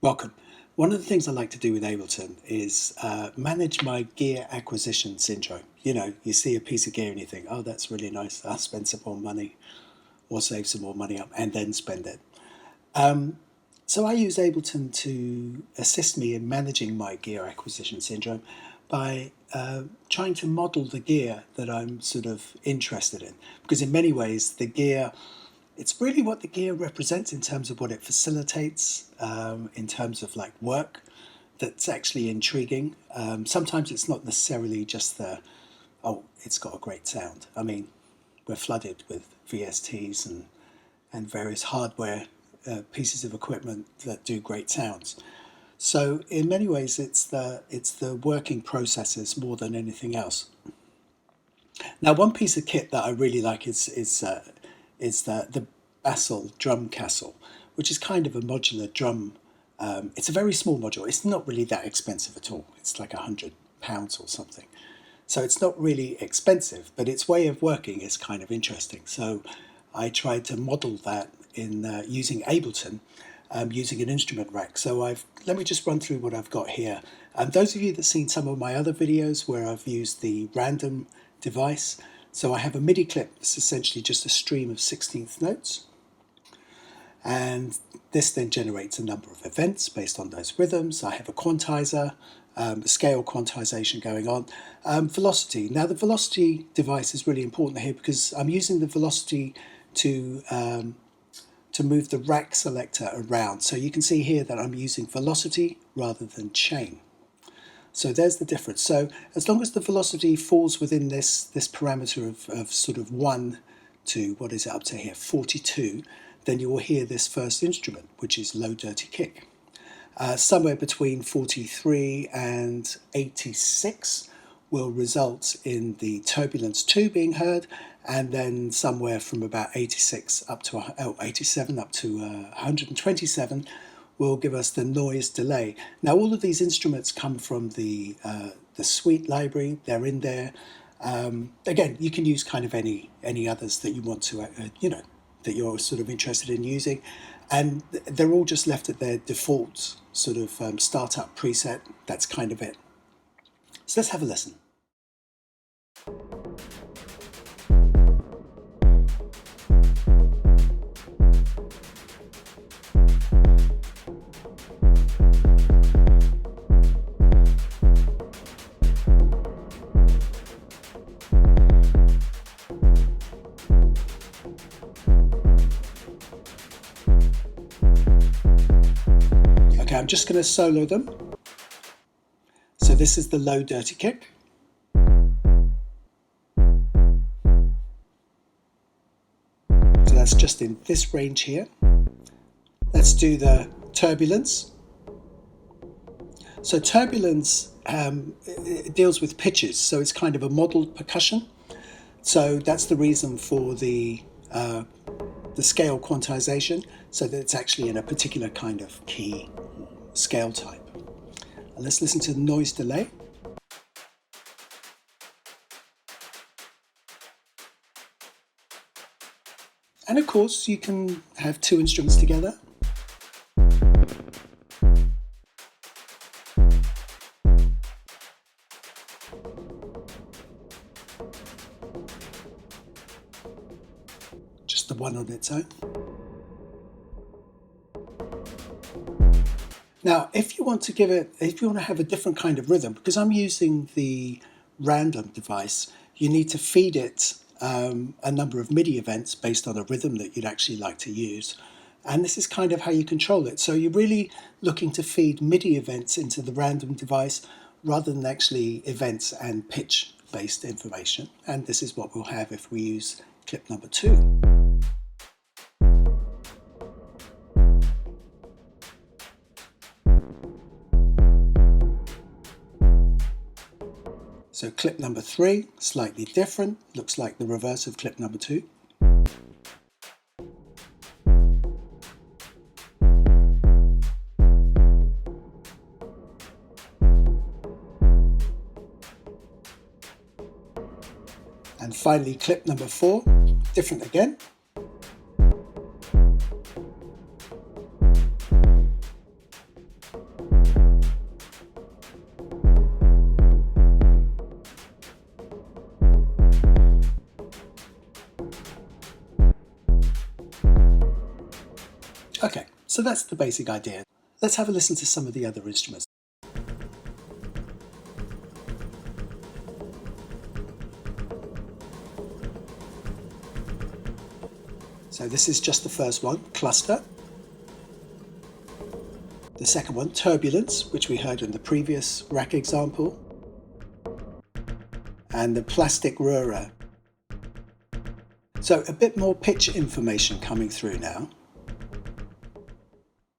Welcome. One of the things I like to do with Ableton is manage my gear acquisition syndrome. You know, you see a piece of gear and you think, oh, that's really nice. I'll spend some more money or save some more money up and then spend it. So I use Ableton to assist me in managing my gear acquisition syndrome by trying to model the gear that I'm sort of interested in. Because in many ways, the gear, it's really what the gear represents in terms of what it facilitates, in terms of like work that's actually intriguing. Sometimes it's not necessarily just oh, it's got a great sound. I mean, we're flooded with VSTs and various hardware pieces of equipment that do great sounds. So in many ways, it's the working processes more than anything else. Now, one piece of kit that I really like is the Bassel drum castle, which is kind of a modular drum. It's a very small module. It's not really that expensive at all. It's like £100 or something. So it's not really expensive, but its way of working is kind of interesting. So I tried to model that in using Ableton, using an instrument rack. So let me just run through what I've got here. Those of you that have seen some of my other videos where I've used the random device, so I have a MIDI clip that's essentially just a stream of 16th notes. And this then generates a number of events based on those rhythms. I have a quantizer, a scale quantization going on. Velocity. Now the velocity device is really important here because I'm using the velocity to move the rack selector around. So you can see here that I'm using velocity rather than chain. So there's the difference. So as long as the velocity falls within this parameter of sort of 1 to, what is it up to here, 42, then you will hear this first instrument, which is low dirty kick. Somewhere between 43 and 86 will result in the turbulence 2 being heard, and then somewhere from about 86 up to 87 up to 127 will give us the noise delay. Now all of these instruments come from the suite library. They're in there. Again, you can use kind of any others that you want to, that you're sort of interested in using, and they're all just left at their default sort of startup preset. That's kind of it. So let's have a listen. Okay, I'm just going to solo them. So this is the low dirty kick. So that's just in this range here. Let's do the turbulence. So turbulence it deals with pitches, so it's kind of a modeled percussion. So that's the reason for the scale quantization, so that it's actually in a particular kind of key scale type. And let's listen to the noise delay. And of course, you can have two instruments together. Just the one on its own. Now, if you want to have a different kind of rhythm, because I'm using the random device, you need to feed it a number of MIDI events based on a rhythm that you'd actually like to use. And this is kind of how you control it. So you're really looking to feed MIDI events into the random device rather than actually events and pitch-based information. And this is what we'll have if we use clip number 2. So clip number 3, slightly different, looks like the reverse of clip number 2. And finally clip number 4, different again. Okay, so that's the basic idea. Let's have a listen to some of the other instruments. So this is just the first one, cluster. The second one, turbulence, which we heard in the previous rack example. And the plastic rurer. So a bit more pitch information coming through now.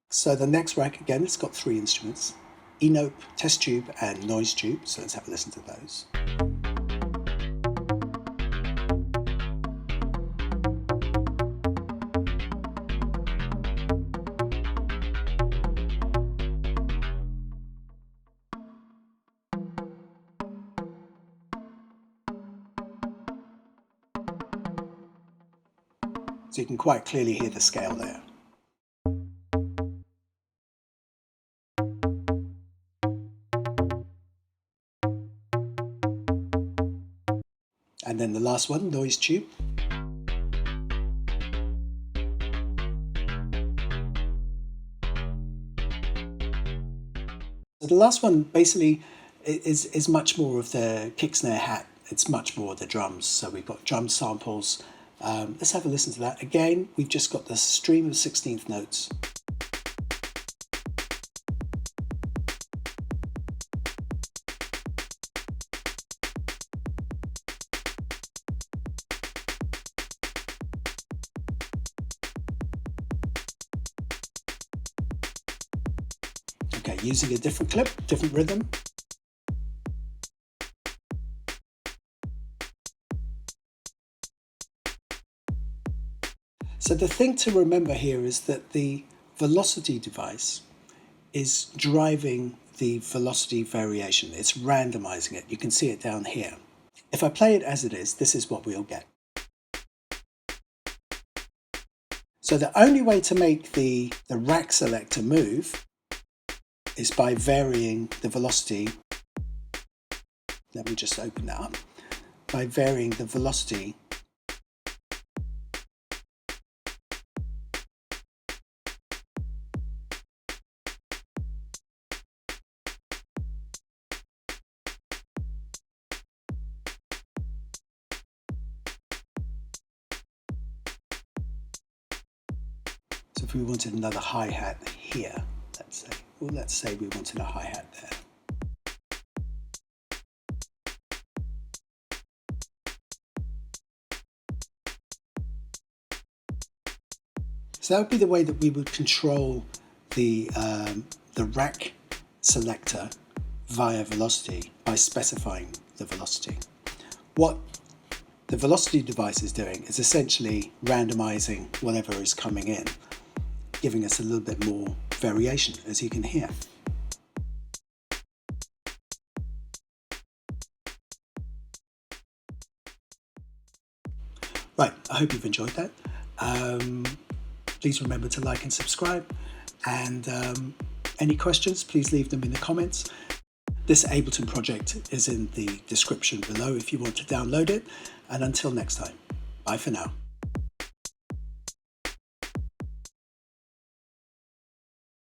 So the next rack, again, it's got three instruments, E-note, test tube and noise tube. So let's have a listen to those. So you can quite clearly hear the scale there. And then the last one, noise tube. So the last one basically is much more of the kick snare hat. It's much more the drums. So we've got drum samples. Let's have a listen to that. Again, we've just got the stream of 16th notes. Okay, using a different clip, different rhythm. So the thing to remember here is that the velocity device is driving the velocity variation. It's randomizing it. You can see it down here. If I play it as it is, this is what we'll get. So the only way to make the rack selector move is by varying the velocity. Let me just open that up. By varying the velocity So if we wanted another hi-hat here, let's say we wanted a hi-hat there. So that would be the way that we would control the rack selector via velocity, by specifying the velocity. What the velocity device is doing is essentially randomizing whatever is coming in, giving us a little bit more variation, as you can hear. Right, I hope you've enjoyed that. Please remember to like and subscribe, and any questions, please leave them in the comments. This Ableton project is in the description below if you want to download it, and until next time, bye for now.